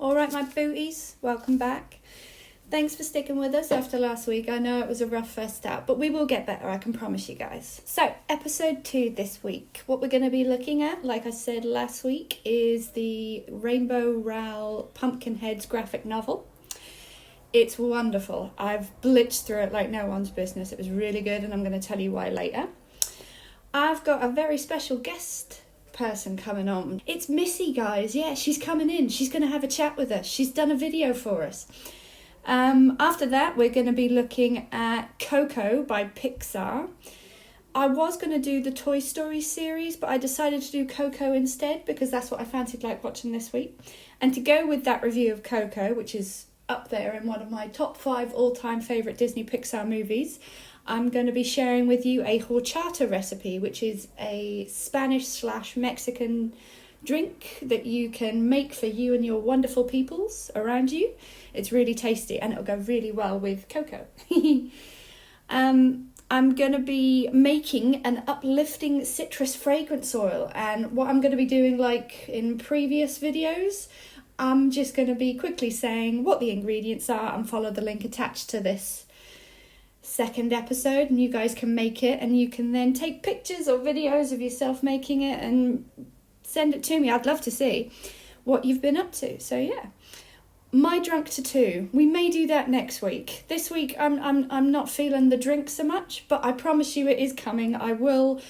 All right, my booties, welcome back. Thanks for sticking with us after last week. I know it was a rough first start, but we will get better, I can promise you guys. So, episode 2 this week. What we're going to be looking at, like I said last week, is the Rainbow Rowell Pumpkinheads graphic novel. It's wonderful. I've blitzed through it like no one's business. It was really good, and I'm going to tell you why later. I've got a very special guest person coming on. It's Missy, guys. Yeah, she's coming in. She's going to have a chat with us. She's done a video for us. After that, we're going to be looking at Coco by Pixar. I was going to do the Toy Story series, but I decided to do Coco instead because that's what I fancied like watching this week. And to go with that review of Coco, which is up there in one of my top 5 all-time favourite Disney Pixar movies, I'm going to be sharing with you a horchata recipe, which is a Spanish/Mexican drink that you can make for you and your wonderful peoples around you. It's really tasty and it'll go really well with cocoa. I'm going to be making an uplifting citrus fragrance oil, and what I'm going to be doing, like in previous videos, I'm just going to be quickly saying what the ingredients are and follow the link attached to this second episode, and you guys can make it, and you can then take pictures or videos of yourself making it and send it to me. I'd love to see what you've been up to. So yeah, my drunk tattoo, we may do that next week. This week I'm not feeling the drink so much, but I promise you it is coming. I will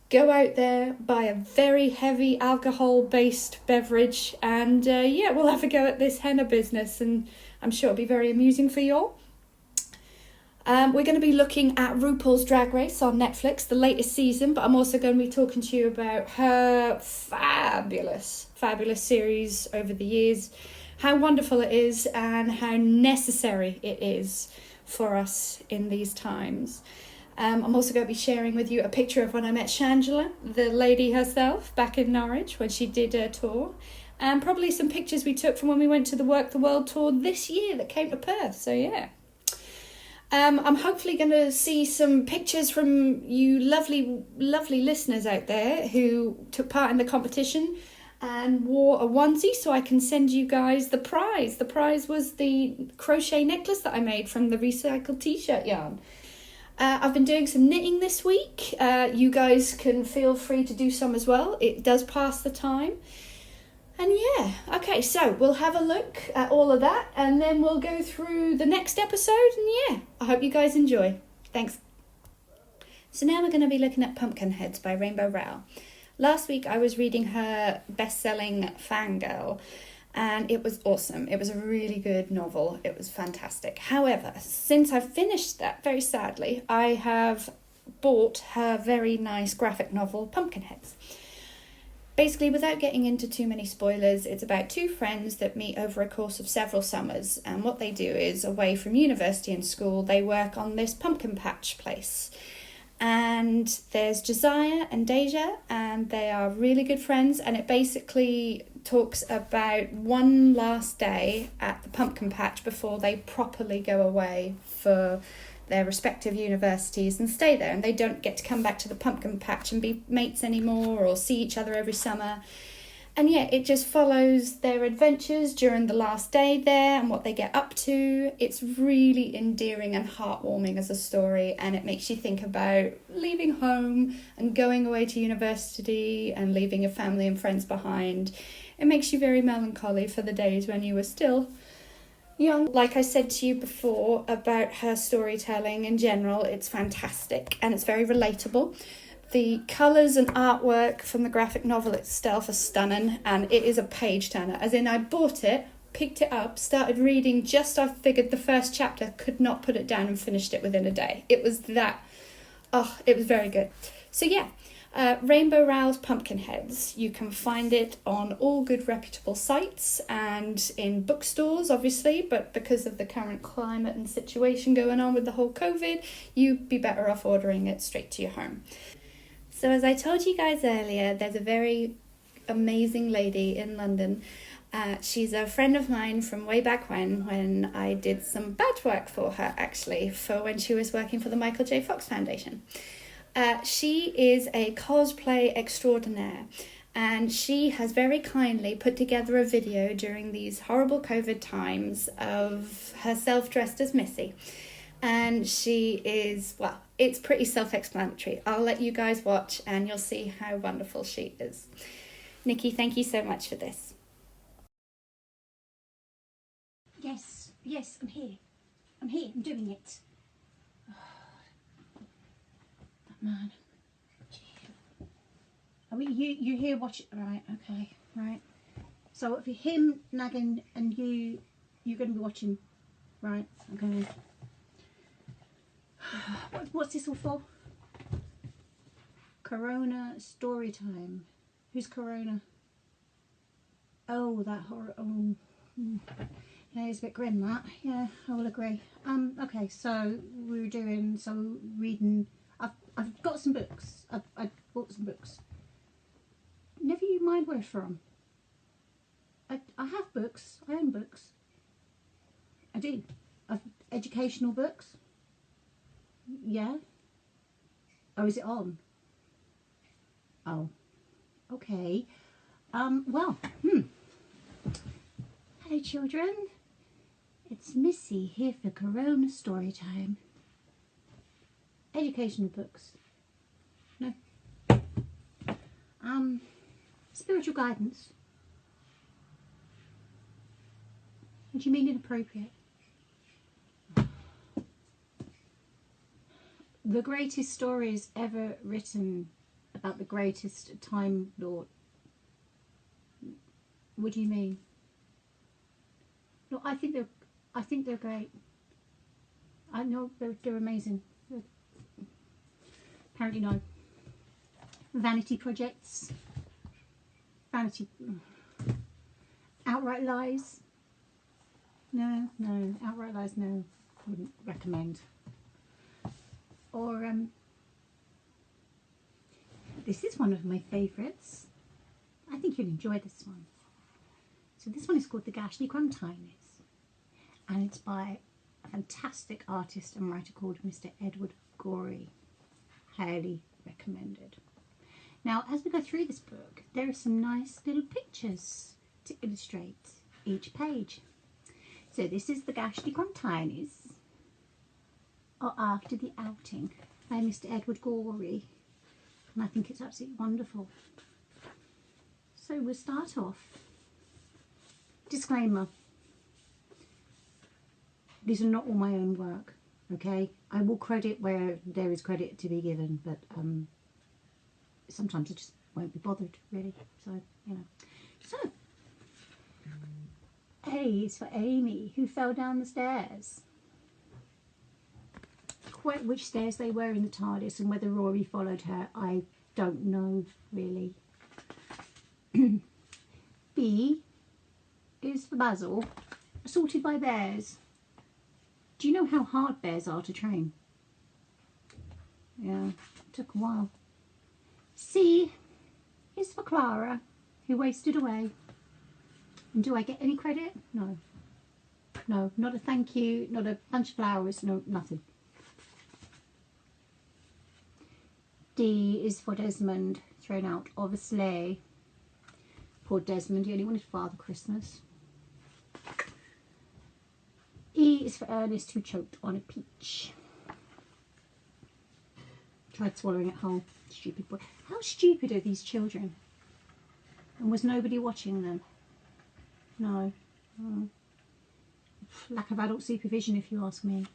go out there, buy a very heavy alcohol based beverage, and yeah, we'll have a go at this henna business, and I'm sure it'll be very amusing for you all. We're going to be looking at RuPaul's Drag Race on Netflix, the latest season, but I'm also going to be talking to you about her fabulous series over the years, how wonderful it is and how necessary it is for us in these times. I'm also going to be sharing with you a picture of when I met Shangela, the lady herself, back in Norwich when she did her tour, and probably some pictures we took from when we went to the Work the World tour this year that came to Perth, so yeah. I'm hopefully going to see some pictures from you lovely listeners out there who took part in the competition and wore a onesie, so I can send you guys the prize. The prize was the crochet necklace that I made from the recycled t-shirt yarn. I've been doing some knitting this week. You guys can feel free to do some as well. It does pass the time. And yeah, okay, so we'll have a look at all of that, and then we'll go through the next episode, and yeah, I hope you guys enjoy. Thanks. So now we're going to be looking at Pumpkinheads by Rainbow Rowell. Last week I was reading her best-selling Fangirl, and it was awesome. It was a really good novel. It was fantastic. However, since I've finished that, very sadly, I have bought her very nice graphic novel, Pumpkinheads. Basically, without getting into too many spoilers, it's about 2 friends that meet over a course of several summers, and what they do is, away from university and school, they work on this pumpkin patch place. And there's Josiah and Deja, and they are really good friends, and it basically talks about one last day at the pumpkin patch before they properly go away for their respective universities and stay there, and they don't get to come back to the pumpkin patch and be mates anymore or see each other every summer. And yeah, it just follows their adventures during the last day there and what they get up to. It's really endearing and heartwarming as a story, and it makes you think about leaving home and going away to university and leaving your family and friends behind. It makes you very melancholy for the days when you were still young. Like I said to you before about her storytelling in general, it's fantastic and it's very relatable. The colours and artwork from the graphic novel itself are stunning, and it is a page turner. As in, I bought it, picked it up, started reading just I figured the first chapter, could not put it down and finished it within a day. It was that, it was very good. So yeah, Rainbow Rowell's Pumpkinheads. You can find it on all good reputable sites and in bookstores, obviously, but because of the current climate and situation going on with the whole COVID, you'd be better off ordering it straight to your home. So as I told you guys earlier, there's a very amazing lady in London. She's a friend of mine from way back when I did some badge work for her, actually, for when she was working for the Michael J. Fox Foundation. She is a cosplay extraordinaire, and she has very kindly put together a video during these horrible COVID times of herself dressed as Missy. And she is, well, it's pretty self-explanatory. I'll let you guys watch and you'll see how wonderful she is. Nikki, thank you so much for this. Yes, yes, I'm here. I'm here, I'm doing it. Oh, that man. Are we, you here watching? Right, okay, right. So for him nagging and you're going to be watching. Right, okay. What's this all for? Corona story time. Who's Corona? Oh, that horror. Oh, yeah, it's a bit grim, that. Yeah, I will agree. Okay, so we're doing reading. I've got some books. I bought some books. Never you mind where from. I have books. I own books. I do. I've educational books. Yeah. Oh, is it on? Oh. Okay. Well. Hello, children. It's Missy here for Corona story time. Educational books. No. Spiritual guidance. What do you mean inappropriate? The greatest stories ever written about the greatest Time Lord. What do you mean? No, I think they're great. I know they're amazing. Apparently no. Vanity projects. Vanity. Outright lies. No. Outright lies, no. Wouldn't recommend. Or this is one of my favourites. I think you'll enjoy this one. So this one is called The Ghastly Gruntines, and it's by a fantastic artist and writer called Mr. Edward Gorey. Highly recommended. Now, as we go through this book, there are some nice little pictures to illustrate each page. So this is The Ghastly Gruntines, or After the Outing, by Mr. Edward Gorey, and I think it's absolutely wonderful. So we'll start off. Disclaimer. These are not all my own work, okay? I will credit where there is credit to be given, but sometimes I just won't be bothered, really. So, you know. So, A is for Amy, who fell down the stairs. Quite which stairs they were in the TARDIS and whether Rory followed her, I don't know, really. B is for Basil, assaulted by bears. Do you know how hard bears are to train? Yeah, it took a while. C is for Clara, who wasted away. And do I get any credit? No. No, not a thank you, not a bunch of flowers, no, nothing. D is for Desmond, thrown out of a sleigh. Poor Desmond, he only wanted Father Christmas. E is for Ernest, who choked on a peach. Tried swallowing it whole. Stupid boy. How stupid are these children? And was nobody watching them? No. Oh. Lack of adult supervision, if you ask me.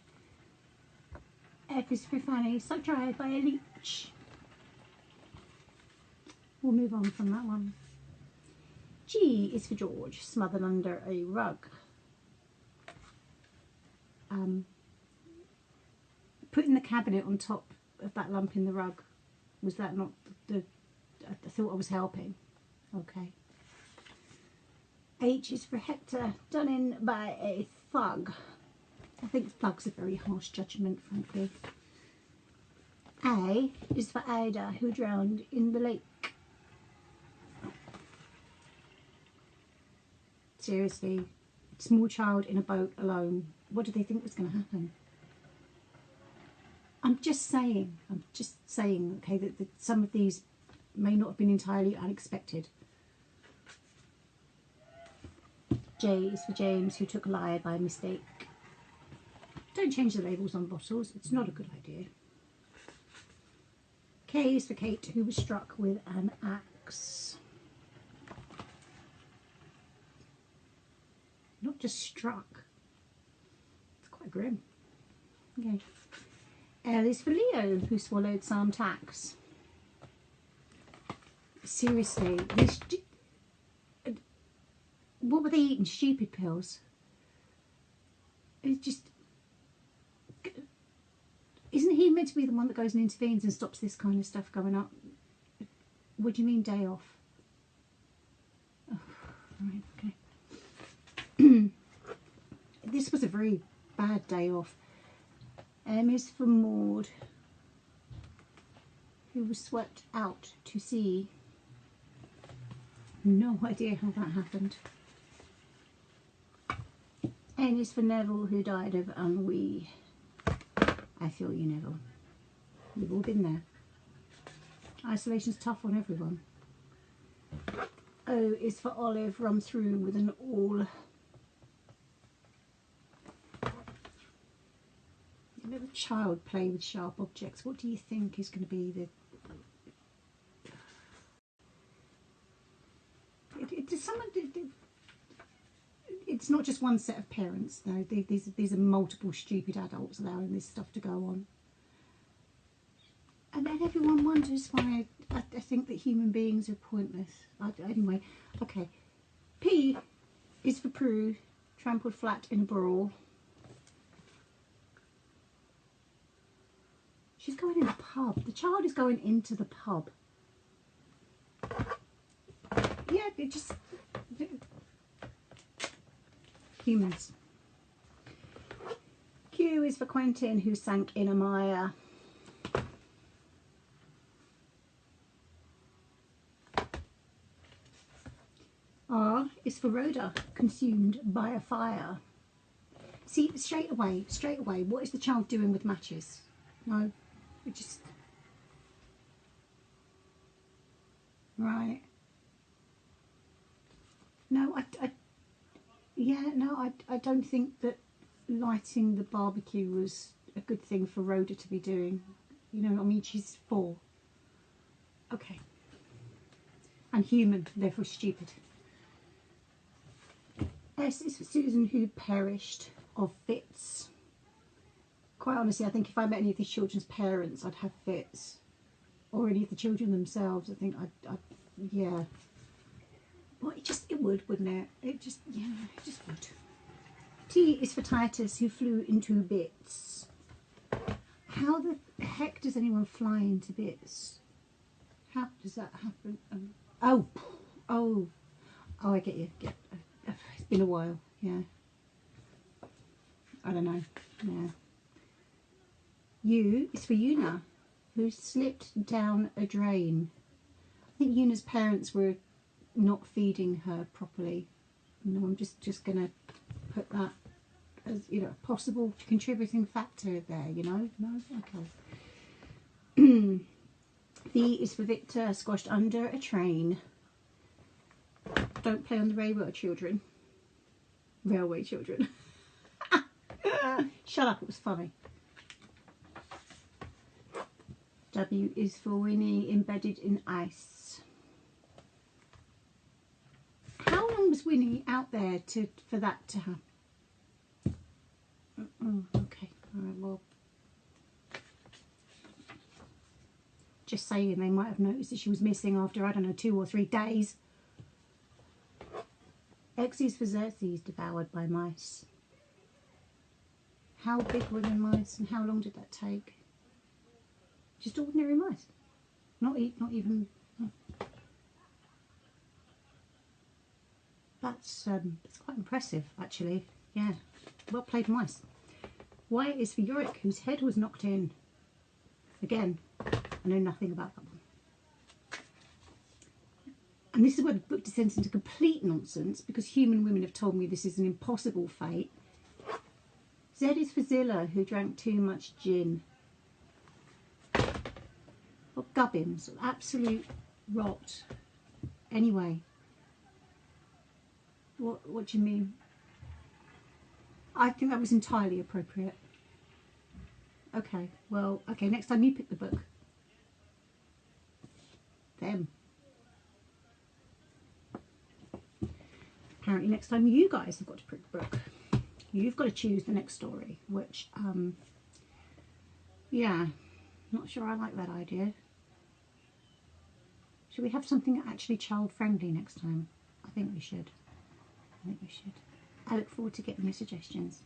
F is for Fanny, sucked dry by a leech. We'll move on from that one. G is for George, smothered under a rug. Putting the cabinet on top of that lump in the rug, was that not the I thought I was helping. Okay. H is for Hector, done in by a thug. I think thug's a very harsh judgment, frankly. A is for Ada, who drowned in the lake. Seriously, small child in a boat alone. What did they think was going to happen? I'm just saying, okay, that some of these may not have been entirely unexpected. J is for James, who took Liar by mistake. Don't change the labels on bottles, it's not a good idea. K is for Kate, who was struck with an axe. Not just struck. It's quite grim. Okay. L is for Leo, who swallowed some tacks. Seriously, what were they eating? Stupid pills. It's just... Isn't he meant to be the one that goes and intervenes and stops this kind of stuff going up? What do you mean day off? Oh, right, okay. This was a very bad day off. M is for Maud, who was swept out to sea. No idea how that happened. N is for Neville, who died of ennui. I feel you, Neville. We've all been there. Isolation's tough on everyone. O is for Olive, run through with an awl. Let a child play with sharp objects. What do you think is going to be the... It's not just one set of parents, though. These are multiple stupid adults allowing this stuff to go on. And then everyone wonders why I think that human beings are pointless. Anyway, okay. P is for Prue, trampled flat in a brawl. She's going in the pub. The child is going into the pub. Yeah, it just... Humans. Q is for Quentin, who sank in a mire. R is for Rhoda, consumed by a fire. See, straight away, what is the child doing with matches? No, it just... Right. No, I don't think that lighting the barbecue was a good thing for Rhoda to be doing. You know, I mean, she's 4. Okay. And human, therefore stupid. S is for Susan, who perished of fits. Quite honestly, I think if I met any of these children's parents, I'd have fits. Or any of the children themselves, I think I'd yeah. Well, it would, wouldn't it? It just would. T is for Titus, who flew into bits. How the heck does anyone fly into bits? How does that happen? Oh, I get you. It's been a while, yeah. I don't know, yeah. U is for Una, who slipped down a drain. I think Una's parents were not feeding her properly. No, I'm just gonna put that as, you know, a possible contributing factor there, you know. No, okay. V is for Victor, squashed under a train. Don't play on the railway children. Railway children. Shut up, it was funny. W is for Winnie, embedded in ice. How long was Winnie out there for that to happen? Okay, all right, well, just saying, they might have noticed that she was missing after, I don't know, 2 or 3 days. X is for Xerxes, devoured by mice. How big were the mice and how long did that take? Just ordinary mice. Not even... That's quite impressive, actually. Yeah, well played, mice. Y is for Yorick, whose head was knocked in. Again, I know nothing about that one. And this is where the book descends into complete nonsense, because human women have told me this is an impossible fate. Z is for Zilla, who drank too much gin. What gubbins, absolute rot. Anyway, what do you mean? I think that was entirely appropriate. Okay, well, okay, next time you pick the book. Them. Apparently next time you guys have got to pick the book. You've got to choose the next story, which, yeah, not sure I like that idea. Should we have something actually child-friendly next time? I think we should. I look forward to getting your suggestions.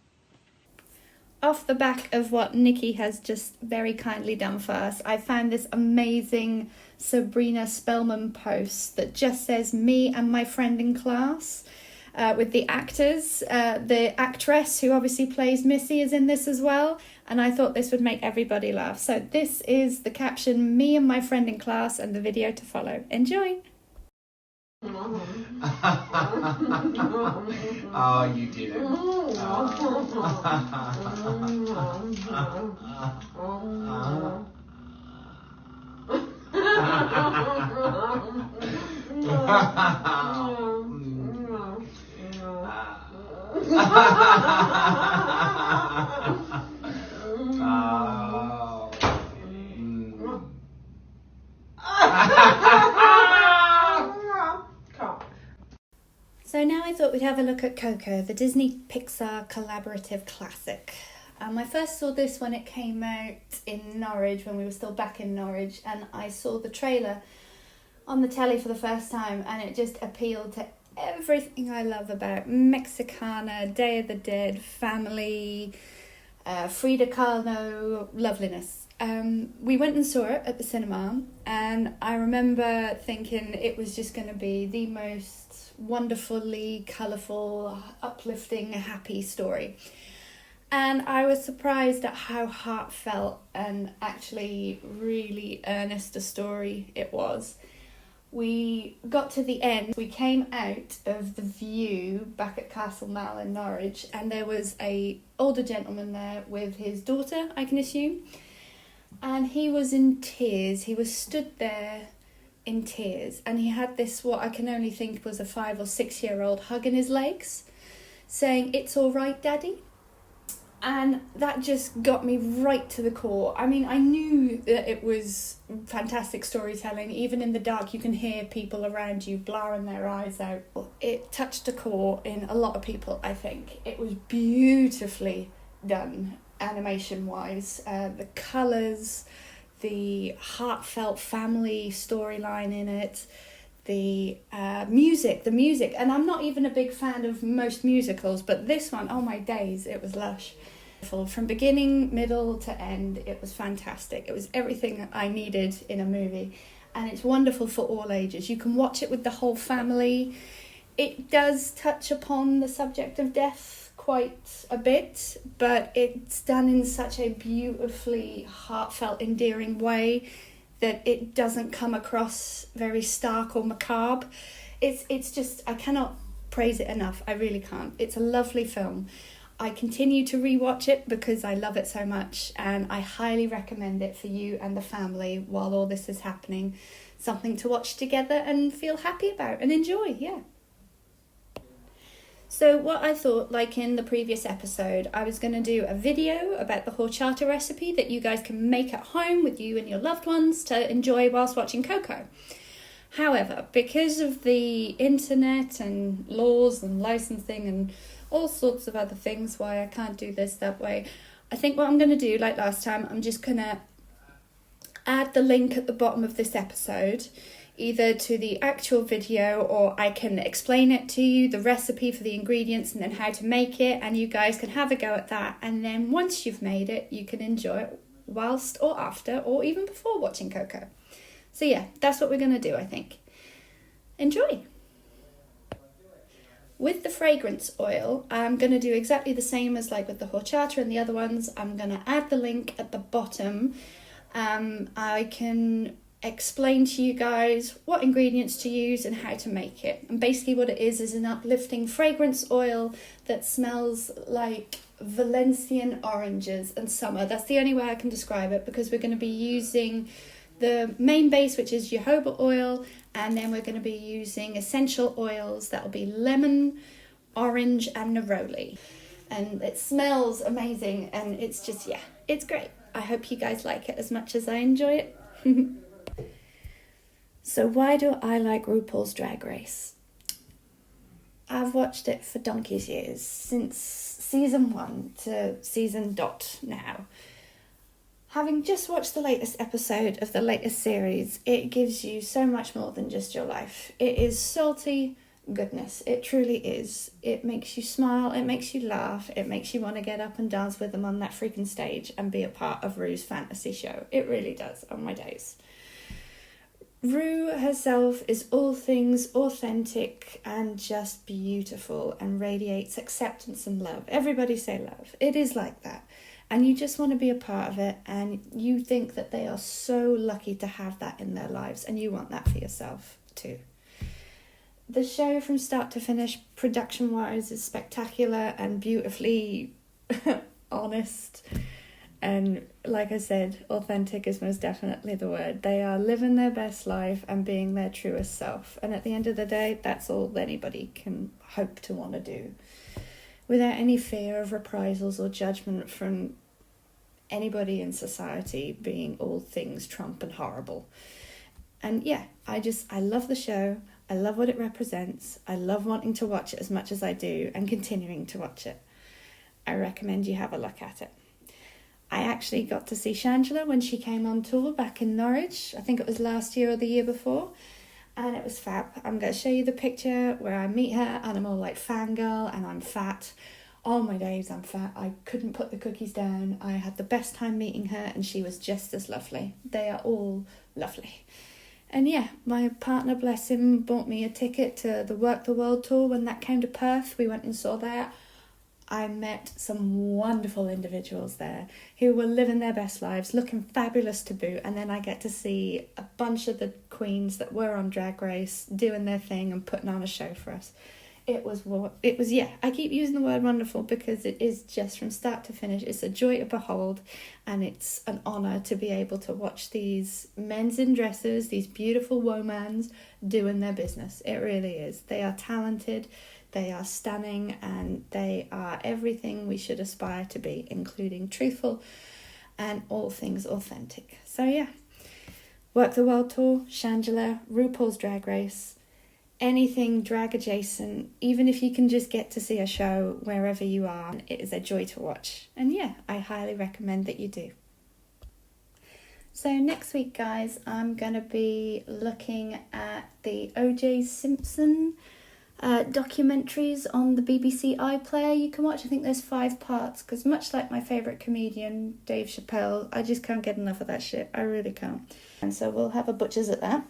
Off the back of what Nikki has just very kindly done for us, I found this amazing Sabrina Spellman post that just says me and my friend in class, with the actors. The actress who obviously plays Missy is in this as well, and I thought this would make everybody laugh. So this is the caption, me and my friend in class, and the video to follow. Enjoy! Oh, you did it. So now I thought we'd have a look at Coco, the Disney Pixar collaborative classic. I first saw this when it came out in Norwich, when we were still back in Norwich, and I saw the trailer on the telly for the first time, and it just appealed to everything I love about Mexicana, Day of the Dead, family, Frida Kahlo, loveliness. We went and saw it at the cinema, and I remember thinking it was just going to be the most wonderfully colourful, uplifting, happy story. And I was surprised at how heartfelt and actually really earnest a story it was. We got to the end, we came out of the view back at Castle Mall in Norwich, and there was a older gentleman there with his daughter, I can assume, and he was in tears. He was stood there in tears, and he had this, what I can only think was a 5 or 6 year old, hugging his legs, saying, "It's all right, Daddy." And that just got me right to the core. I mean, I knew that it was fantastic storytelling. Even in the dark, you can hear people around you blaring their eyes out. It touched a core in a lot of people, I think. It was beautifully done, animation-wise. The colours, the heartfelt family storyline in it, the music, and I'm not even a big fan of most musicals, but this one, oh my days, it was lush. From beginning, middle to end, it was fantastic. It was everything I needed in a movie, and it's wonderful for all ages. You can watch it with the whole family. It does touch upon the subject of death quite a bit, but it's done in such a beautifully heartfelt, endearing way that it doesn't come across very stark or macabre. It's just, I cannot praise it enough. I really can't. It's a lovely film. I continue to rewatch it because I love it so much, and I highly recommend it for you and the family while all this is happening. Something to watch together and feel happy about and enjoy, yeah. So what I thought, like in the previous episode, I was going to do a video about the horchata recipe that you guys can make at home with you and your loved ones to enjoy whilst watching Coco. However, because of the internet and laws and licensing and all sorts of other things why I can't do this that way, I think what I'm going to do, like last time, I'm just going to add the link at the bottom of this episode, either to the actual video, or I can explain it to you, the recipe for the ingredients and then how to make it, and you guys can have a go at that, and then once you've made it, you can enjoy it whilst or after or even before watching Coco. So yeah, that's what we're going to do, I think. Enjoy! With the fragrance oil, I'm going to do exactly the same as like with the horchata and the other ones. I'm going to add the link at the bottom. I can explain to you guys what ingredients to use and how to make it. And basically what it is an uplifting fragrance oil that smells like Valencian oranges and summer. That's the only way I can describe it, because we're going to be using the main base, which is jojoba oil, and then we're going to be using essential oils. That'll be lemon, orange, and neroli. And it smells amazing, and it's just, yeah, it's great. I hope you guys like it as much as I enjoy it. So why do I like RuPaul's Drag Race? I've watched it for donkey's years, since season 1 to season ... now. Having just watched the latest episode of the latest series, it gives you so much more than just your life. It is salty goodness. It truly is. It makes you smile, it makes you laugh, it makes you want to get up and dance with them on that freaking stage and be a part of Ru's fantasy show. It really does, on my days. Ru herself is all things authentic and just beautiful and radiates acceptance and love. Everybody say love. It is like that. And you just want to be a part of it, and you think that they are so lucky to have that in their lives, and you want that for yourself too. The show from start to finish, production-wise, is spectacular and beautifully honest. And like I said, authentic is most definitely the word. They are living their best life and being their truest self. And at the end of the day, that's all anybody can hope to want to do, without any fear of reprisals or judgment from anybody in society being all things Trump and horrible. And yeah, I love the show. I love what it represents. I love wanting to watch it as much as I do and continuing to watch it. I recommend you have a look at it. I actually got to see Shangela when she came on tour back in Norwich. I think it was last year or the year before. And it was fab. I'm going to show you the picture where I meet her and I'm all like fangirl and I'm fat. Oh my days, I'm fat. I couldn't put the cookies down. I had the best time meeting her and she was just as lovely. They are all lovely. And yeah, my partner, bless him, bought me a ticket to the Work the World tour when that came to Perth. We went and saw that. I met some wonderful individuals there who were living their best lives, looking fabulous to boot, and then I get to see a bunch of the queens that were on Drag Race doing their thing and putting on a show for us. It was, yeah, I keep using the word wonderful because it is just from start to finish. It's a joy to behold, and it's an honour to be able to watch these men's in dresses, these beautiful womans doing their business. It really is. They are talented. They are stunning, and they are everything we should aspire to be, including truthful and all things authentic. So yeah, Work the World Tour, Shangela, RuPaul's Drag Race, anything drag adjacent, even if you can just get to see a show wherever you are, it is a joy to watch. And yeah, I highly recommend that you do. So next week, guys, I'm going to be looking at the O.J. Simpson documentaries on the BBC iPlayer you can watch. I think there's 5 parts, because much like my favourite comedian Dave Chappelle, I just can't get enough of that shit. I really can't. And so we'll have a butcher's at that.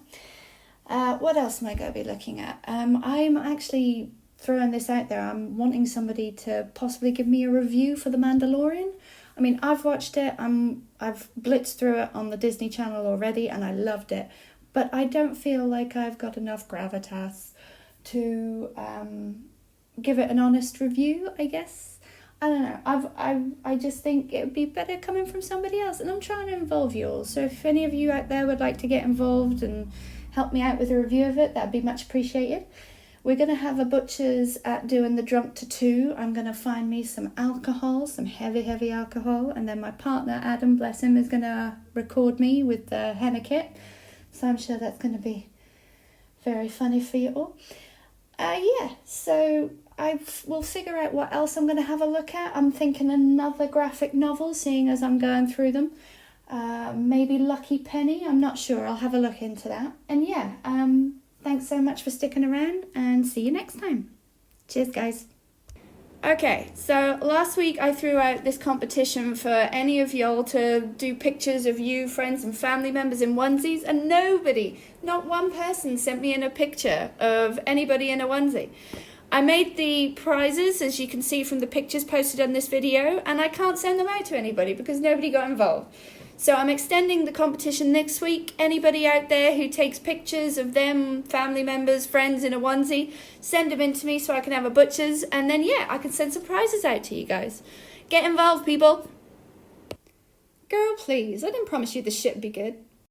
What else am I going to be looking at? I'm actually throwing this out there. I'm wanting somebody to possibly give me a review for The Mandalorian. I mean, I've watched it. I've blitzed through it on the Disney Channel already and I loved it. But I don't feel like I've got enough gravitas to give it an honest review, I guess. I don't know. I just think it would be better coming from somebody else, and I'm trying to involve you all. So if any of you out there would like to get involved and help me out with a review of it, that'd be much appreciated. We're going to have a butcher's at doing the Drunk to 2. I'm going to find me some alcohol, some heavy alcohol, and then my partner, Adam, bless him, is going to record me with the henna kit. So I'm sure that's going to be very funny for you all. So we'll figure out what else I'm going to have a look at. I'm thinking another graphic novel, seeing as I'm going through them. Maybe Lucky Penny, I'm not sure. I'll have a look into that. And yeah, thanks so much for sticking around, and see you next time. Cheers, guys. Okay, so last week I threw out this competition for any of y'all to do pictures of you, friends and family members in onesies, and nobody, not one person, sent me in a picture of anybody in a onesie. I made the prizes, as you can see from the pictures posted on this video, and I can't send them out to anybody because nobody got involved. So I'm extending the competition next week. Anybody out there who takes pictures of them, family members, friends in a onesie, send them in to me so I can have a butcher's, and then yeah, I can send some prizes out to you guys. Get involved, people. Girl, please, I didn't promise you this shit would be good.